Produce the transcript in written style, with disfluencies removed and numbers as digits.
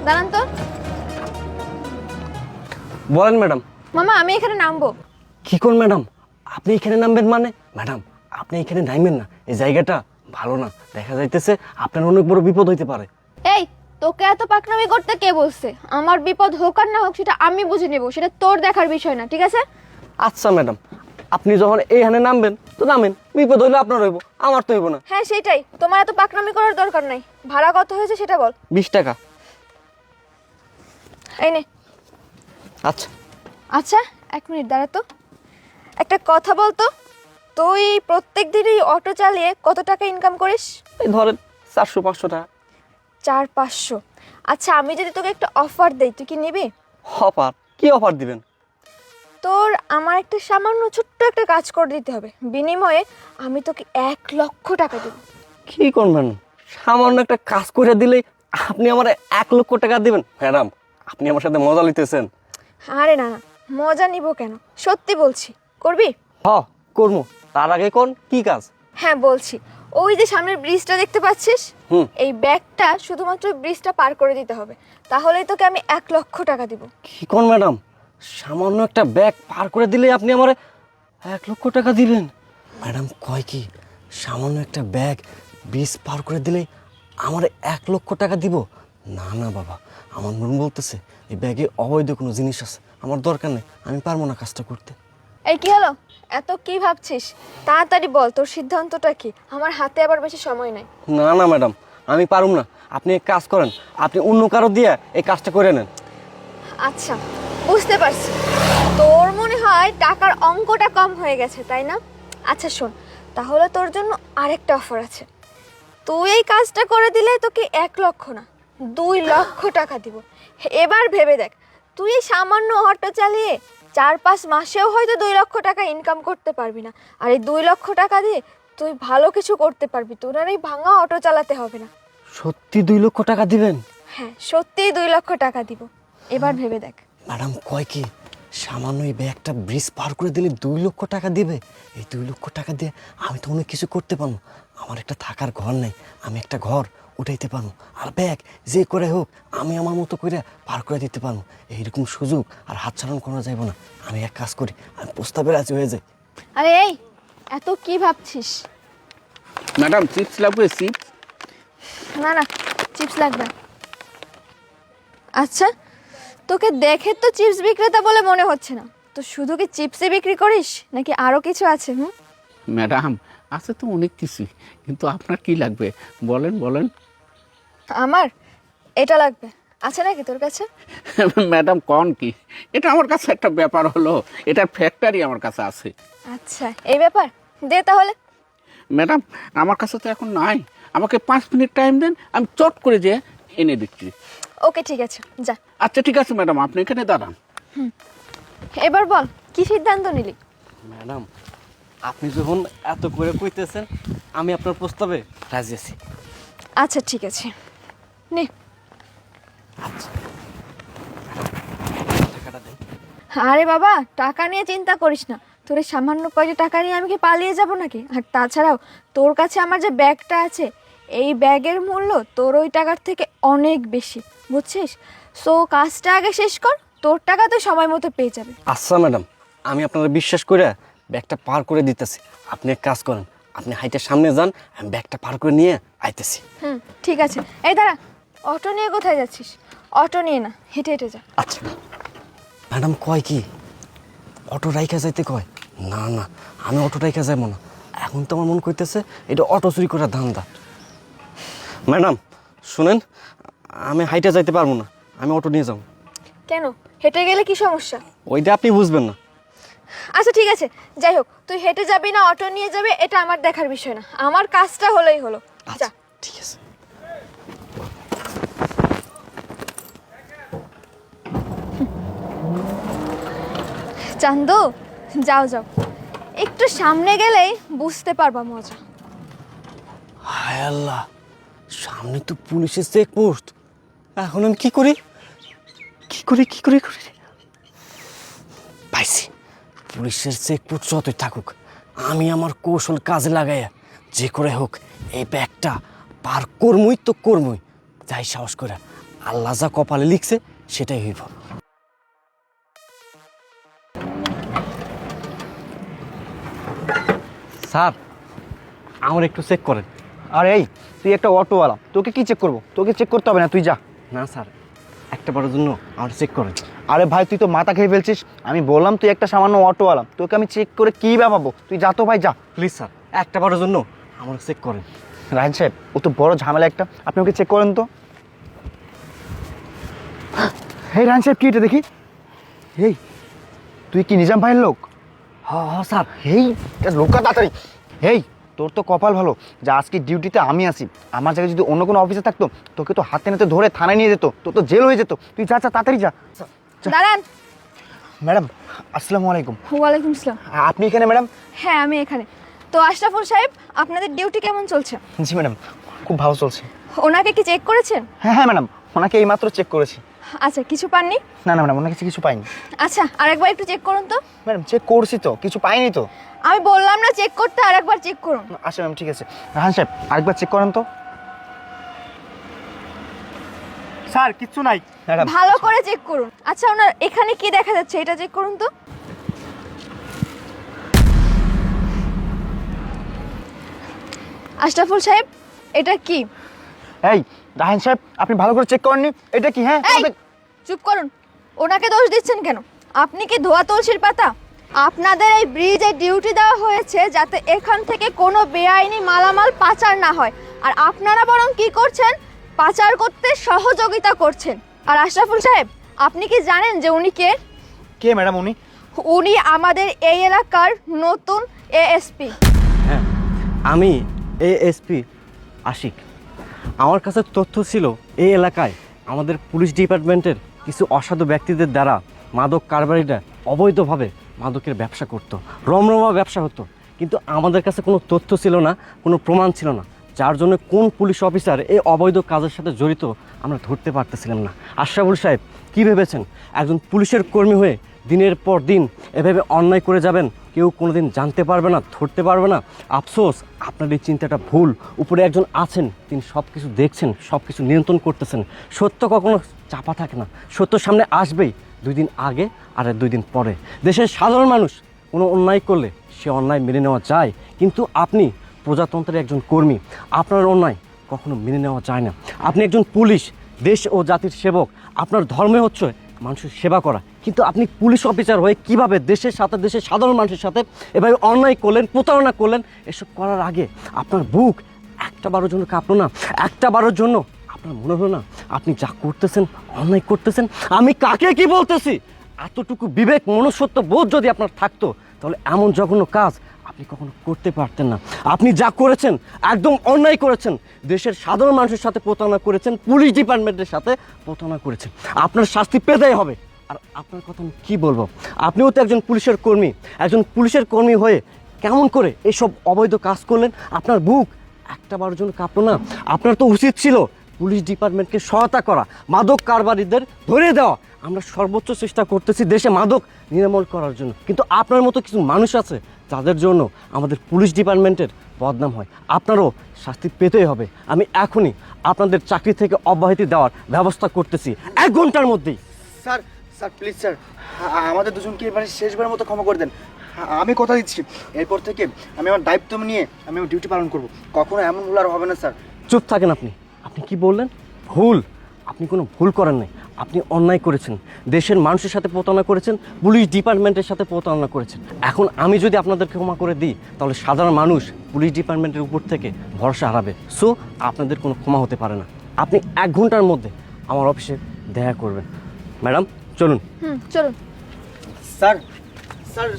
দাঁড়ান তো। বলেন ম্যাডাম। মামা আমি এখানে নামবো। কি কোন ম্যাডাম, আপনি এখানে নামবেন মানে? ম্যাডাম আপনি এখানে নামবেন না, এই জায়গাটা ভালো না, দেখা যাইতেছে আপনার অনেক বড় বিপদ হইতে পারে। এই তোকে এত পাকনামি করতে কে বলছে? আমার বিপদ হোক আর না হোক সেটা আমি বুঝে নেব, সেটা তোর দেখার বিষয় না, ঠিক আছে? আচ্ছা ম্যাডাম, আপনি যখন এইখানে নামবেন তো নামেন, বিপদ হইলে আপনার হইব, আমার তো হইব না। হ্যাঁ সেটাই, তোমার এত পাকনামি করার দরকার নাই। ভাড়া কত হয়েছে সেটা বল। 20 টাকা। এই নে। আচ্ছা। আচ্ছা 1 মিনিট দাঁড়া তো। একটা কথা বলতো, তুই প্রত্যেক দিনই অটো চালিয়ে কত টাকা ইনকাম করিস? এই ধরেন 400-500 টাকা। 400-500। আচ্ছা আমি যদি তোকে একটা অফার দেই তুই কি নিবি? অফার? কি অফার দিবেন? তোর আমার একটা সামান্য ছোট্ট একটা কাজ করে দিতে হবে, বিনিময়ে আমি তোকে 1 লক্ষ টাকা দেব। কি করবেন? সামান্য একটা কাজ করে দিলেই আপনি আমার 1 লক্ষ টাকা দিবেন? ম্যাডাম আপনি আমার সাথে মজা নিতেছেন। আরে না না, মজা নিব কেন, সত্যি বলছি। করবি? হ করবো, তার আগে কোন কি কাজ? হ্যাঁ বলছি। ওই যে সামনের ব্রিজটা দেখতে পাচ্ছিস, হুম। এই ব্যাগটা শুধুমাত্র ব্রিজটা পার করে দিতে হবে, তাহলেই তোকে আমি 1 লক্ষ টাকা দিব। কি কোন ম্যাডাম, সামান্য একটা ব্যাগ পার করে দিলে আপনি আমার 1 লক্ষ টাকা দিবেন? ম্যাডাম কয় কি, সামান্য একটা ব্যাগ ব্রিজ পার করে দিলেই আমার 1 লক্ষ টাকা দিব? না না বাবা, আমার মন বলতেছে এই ব্যাগে অবৈধ কোনো জিনিস আছে, আমার দরকার নেই, আমি পারবো না কাজটা করতে। এই কি হলো, এত কি ভাবছিস? তাড়াতাড়ি বল তোর সিদ্ধান্তটা কি, আমার হাতে আবার বেশি সময় নাই। না না ম্যাডাম, আমি পারুম না, আপনি এক কাজ করেন, আপনি অন্য কারো দিয়ে এই কাজটা করে নেন। আচ্ছা বুঝতে পারছি, তোর মনে হয় টাকার অঙ্কটা কম হয়ে গেছে তাই না? আচ্ছা শোন, তাহলে তোর জন্য আরেকটা অফার আছে। তুই এই কাজটা করে দিলে তোকে 1 লক্ষ না 2 লক্ষ টাকা দিব। এবার ভেবে দেখ, তুই এই সামান্য অটো চালিয়ে 4-5 মাসেও হয়তো 2 লক্ষ টাকা ইনকাম করতে পারবি না, আর এই 2 লক্ষ টাকা দিয়ে তুই ভালো কিছু করতে পারবি, তোর আর এই ভাঙা অটো চালাতে হবে না। সত্যি 2 লক্ষ টাকা দিবেন? হ্যাঁ সত্যিই 2 লক্ষ টাকা দিব, এবার ভেবে দেখ। ম্যাডাম কয় কি, সামান্য এই ব্যাগটা ব্রিজ পার করে দিলে 2 লক্ষ টাকা দিবে? এই 2 লক্ষ টাকা দিয়ে আমি তো অনেক কিছু করতে পারবো, আমার একটা থাকার ঘর নেই, আমি একটা ঘর উঠাইতে পারবো, আর ব্যাগ যে করে হোক আমি আমার মতো করে পার করে দিতে পারবো। এইরকম সুযোগ আর হাত ছাড়ানো করা যাইব না। আমি এক কাজ করি, আমি প্রস্তাবে রাজি হয়ে যাই। আরে এই এত কি ভাবছিস? ম্যাডাম চিপস লাগবে? চিপস? না না, চিপস লাগবে না। আচ্ছা তোকে দেখে তো চিপস বিক্রেতা বলে মনে হচ্ছে না, তো শুধু কি চিপসই বিক্রি করিস নাকি আরো কিছু আছে? ম্যাডাম আছে তো অনেক কিছুই, কিন্তু আপনার কি লাগবে বলেন বলেন। আমার এটা লাগবে, আছে নাকি তোর কাছে? ম্যাডাম কন কি, এটা আমার কাছে একটা ব্যাপার হলো, এটার ফ্যাক্টরি আমার কাছে আছে। আচ্ছা এই ব্যাপার, দে তাহলে। ম্যাডাম আমার কাছে তো এখন নাই, আমাকে 5 মিনিট টাইম দেন, আমি চট করে যে এনে দিচ্ছি। ওকে ঠিক আছে যা। আচ্ছা ঠিক আছে ম্যাডাম, আপনি এখানে দাঁড়ান। এবার বল কি সিদ্ধান্ত নিলি? ম্যাডাম আপনি যখন এত করে কইতেছেন, আমি আপনার প্রস্তাবে রাজি আছি। আচ্ছা ঠিক আছে নে। আচ্ছা টাকাটা দেন। আরে বাবা টাকা নিয়ে চিন্তা করিস না, তোর এই সামান্য কয়টা টাকা নিয়ে আমি কি পালিয়ে যাব নাকি? আর তাছাড়াও তোর কাছে আমার যে ব্যাগটা আছে, এই ব্যাগের মূল্য তোর ওই টাকার থেকে অনেক বেশি, বুঝছিস? সো কাজটা আগে শেষ কর, তোর টাকা তো সময় মতো পেয়ে যাবে। আচ্ছা ম্যাডাম, আমি আপনারা বিশ্বাস করে ব্যাগটা পার করে দিতেছি, আপনি এক কাজ করেন, আপনি হাইটের সামনে যান, আমি ব্যাগটা পার করে নিয়ে আইতেছি। ঠিক আছে। এই দাঁড়া, অটো নিয়ে কোথায় যাচ্ছিস? অটো নিয়ে না, হেঁটে হেঁটে যা। আচ্ছা ম্যাডাম কয় কি, অটো রাইখা যাইতে কয়? না না, আমি অটো রাইখা যাবো না, এখন তো আমার মন কইতেছে এটা অটো চুরি করার ধান্দা। ম্যাডাম শুনেন, আমি হাইটে যাইতে পারবো না, আমি অটো নিয়ে যাবো। কেন, হেঁটে গেলে কি সমস্যা? ওইটা আপনি বুঝবেন না। আচ্ছা ঠিক আছে, যাই হোক, তুই হেঁটে যাবি না অটো নিয়ে যাবে এটা আমার দেখার বিষয় না, আমার কাজটা হলেই হলো। যা। আচ্ছা ঠিক আছে। চান্দু যাও যাও, একটু সামনে গেলেই বুঝতে পারবা মজা। হায় আল্লাহ, সামনে তো পুলিশের চেকপোস্ট, এখন আমি কি করি কি করি কি করি করি পাইছি, পুলিশের চেকপোস্ট যতই থাকুক, আমি আমার কৌশল কাজে লাগাইয়া যে করে হোক এই ব্যাগটা পার করমই তো করমই, যাই সাহস করে আল্লাহ যা কপালে লিখছে সেটাই হইব। স্যার, আমার একটু চেক করেন। আরে এই, তুই একটা অটোওয়ালা, তোকে কি চেক করবো? তোকে চেক করতে হবে না, তুই যা। না স্যার, একটা বারের জন্য আমার চেক করেন। আরে ভাই, তুই তো মাথা খেয়ে ফেলছিস। আমি বললাম তুই একটা সামান্য অটোওয়ালা, তোকে আমি চেক করে কী ভাবো? তুই যা তো ভাই, যা। প্লিজ স্যার, একটা বারের জন্য আমার চেক করেন। রায়হান সাহেব, ও তো বড় ঝামেলা একটা, আপনি ওকে চেক করেন তো। এই রায়হান সাহেব, কি এটা দেখি? এই, তুই কি নিজাম ভাইয়ের লোক? হ্যাঁ স্যার। এই লোকটা তাড়াতাড়ি। এই, তোর তো কপাল ভালো যে আজকে ডিউটিতে আমি আসি। আমার জায়গায় যদি অন্য কোনো অফিসে থাকতো, তোকে তো হাতে নাতে ধরে থানায় নিয়ে যেত, তোর তো জেল হয়ে যেত। তুই যা যা, তাড়াতাড়ি যা। দাঁড়ান। ম্যাডাম, আসসালামু আলাইকুম। ওয়ালাইকুম আসসালাম। আপনি এখানে ম্যাডাম? হ্যাঁ, আমি এখানে। তো আশরাফুল সাহেব, আপনাদের ডিউটি কেমন চলছে? জি ম্যাডাম, খুব ভালো চলছে। ওনাকে কি চেক করেছেন? হ্যাঁ হ্যাঁ ম্যাডাম, ওনাকে এইমাত্র চেক করেছি। আচ্ছা, কিছু পাননি? না না ম্যাডাম, ওনাকে কিছু পাইনি। আচ্ছা, আরেকবার একটু চেক করুন তো। ম্যাডাম, চেক করছি তো, কিছু পাইনি তো। আমি বললাম না চেক করতে, আরেকবার চেক করুন। আচ্ছা ম্যাম, ঠিক আছে। রাহান সাহেব, আরেকবার চেক করেন তো। স্যার কিচ্ছু নাই। ম্যাডাম, ভালো করে চেক করুন। আচ্ছা, ওনার এখানে কি দেখা যাচ্ছে এটা চেক করুন তো। আশরাফুল সাহেব, এটা কি? এই রাহান সাহেব, আপনি ভালো করে চেক করেননি? এটা কি? হ্যাঁ, এই, চুপ করুন। ওনাকে দোষ দিচ্ছেন কেন? আপনি কি ধোয়া তুলসীর পাতা? আপনাদের এই ব্রিজে ডিউটি দেওয়া হয়েছে যাতে এখান থেকে কোনো বেআইনি মালামাল পাচার না হয়, আর আপনারা বরং কি করছেন? পাচার করতে সহযোগিতা করছেন। আর আশরাফুল সাহেব, আপনি কি জানেন যে উনি কে? কে ম্যাডাম উনি? উনি আমাদের এই এলাকার নতুন এএসপি। হ্যাঁ, আমি এএসপি আশিক। আমার কাছে তথ্য ছিল এই এলাকায় আমাদের পুলিশ ডিপার্টমেন্টের কিছু অসাধু ব্যক্তিদের দ্বারা মাদক কারবারিরা অবৈধভাবে মাদকের ব্যবসা করতো, রমরমা ব্যবসা হতো। কিন্তু আমাদের কাছে কোনো তথ্য ছিল না, কোনো প্রমাণ ছিল না, যার জন্য কোন পুলিশ অফিসার এই অবৈধ কাজের সাথে জড়িত আমরা ধরতে পারতেছিলাম না। আশরাফুল সাহেব, কী ভেবেছেন একজন পুলিশের কর্মী হয়ে দিনের পর দিন এভাবে অন্যায় করে যাবেন? কেউ কোনোদিন জানতে পারবে না, ধরতে পারবে না। আফসোস, আপনার এই চিন্তাটা ভুল। উপরে একজন আছেন, তিনি সব কিছু দেখছেন, সব কিছু নিয়ন্ত্রণ করতেছেন। সত্য কখনো চাপা থাকে না, সত্য সামনে আসবেই, 2 দিন আগে আর 2 দিন পরে। দেশের সাধারণ মানুষ কোনো অন্যায় করলে সে অন্যায় মেনে নেওয়া যায়, কিন্তু আপনি প্রজাতন্ত্রের একজন কর্মী, আপনার অন্যায় কখনো মেনে নেওয়া যায় না। আপনি একজন পুলিশ, দেশ ও জাতির সেবক, আপনার ধর্মে হচ্ছে মানুষের সেবা করা, কিন্তু আপনি পুলিশ অফিসার হয়ে কিভাবে দেশের সাথে, দেশের সাধারণ মানুষের সাথে এভাবে অন্যায় করলেন, প্রতারণা করলেন? এসব করার আগে আপনার বুক একটা বারের জন্য কাঁপলো না? একটা বারের জন্য আপনার মনে হলো না আপনি যা করতেছেন অন্যায় করতেছেন? আমি কাকে কি বলতেছি? এতটুকু বিবেক, মনুষ্যত্ব বোধ যদি আপনার থাকতো, তাহলে এমন জঘন্য কাজ আপনি কখনো করতে পারতেন না। আপনি যা করেছেন একদম অন্যায় করেছেন। দেশের সাধারণ মানুষের সাথে প্রতারণা করেছেন, পুলিশ ডিপার্টমেন্টের সাথে প্রতারণা করেছেন। আপনার শাস্তি পেতেই হবে। আর আপনার কথা আমি কী বলবো, আপনিও তো একজন পুলিশের কর্মী। একজন পুলিশের কর্মী হয়ে কেমন করে এইসব অবৈধ কাজ করলেন? আপনার বুক একটা বারের জন্য কাঁপলো না? আপনার তো উচিত ছিল পুলিশ ডিপার্টমেন্টকে সহায়তা করা, মাদক কারবারিদের ধরে দেওয়া। আমরা সর্বোচ্চ চেষ্টা করতেছি দেশে মাদক নির্মূল করার জন্য, কিন্তু আপনার মতো কিছু মানুষ আছে যাদের জন্য আমাদের পুলিশ ডিপার্টমেন্টের বদনাম হয়। আপনারও শাস্তি পেতেই হবে। আমি এখনই আপনাদের চাকরি থেকে অব্যাহতি দেওয়ার ব্যবস্থা করতেছি, 1 ঘন্টার মধ্যেই। স্যার, স্যার প্লিজ স্যার, আমাদের দুজনকে এবারে শেষবারের মতো ক্ষমা করে দেন। আমি কথা দিচ্ছি, এরপর থেকে আমি আমার দায়িত্ব নিয়ে আমি আমার ডিউটি পালন করব। কখনো এমন ভুল আর হবে না স্যার। চুপ থাকেন আপনি। আপনি কি বললেন? ভুল? আপনি কোনো ভুল করেন নাই। আপনি অন্যায় করেছেন, দেশের মানুষের সাথে প্রতারণা করেছেন, পুলিশ ডিপার্টমেন্টের সাথে প্রতারণা করেছেন। এখন আমি যদি আপনাদেরকে ক্ষমা করে দিই, তাহলে সাধারণ মানুষ পুলিশ ডিপার্টমেন্টের উপর থেকে ভরসা হারাবে। সো আপনাদের কোনো ক্ষমা হতে পারে না। আপনি 1 ঘন্টার মধ্যে আমার অফিসে দেখা করবেন। ম্যাডাম চলুন। চলুন। Sir, sir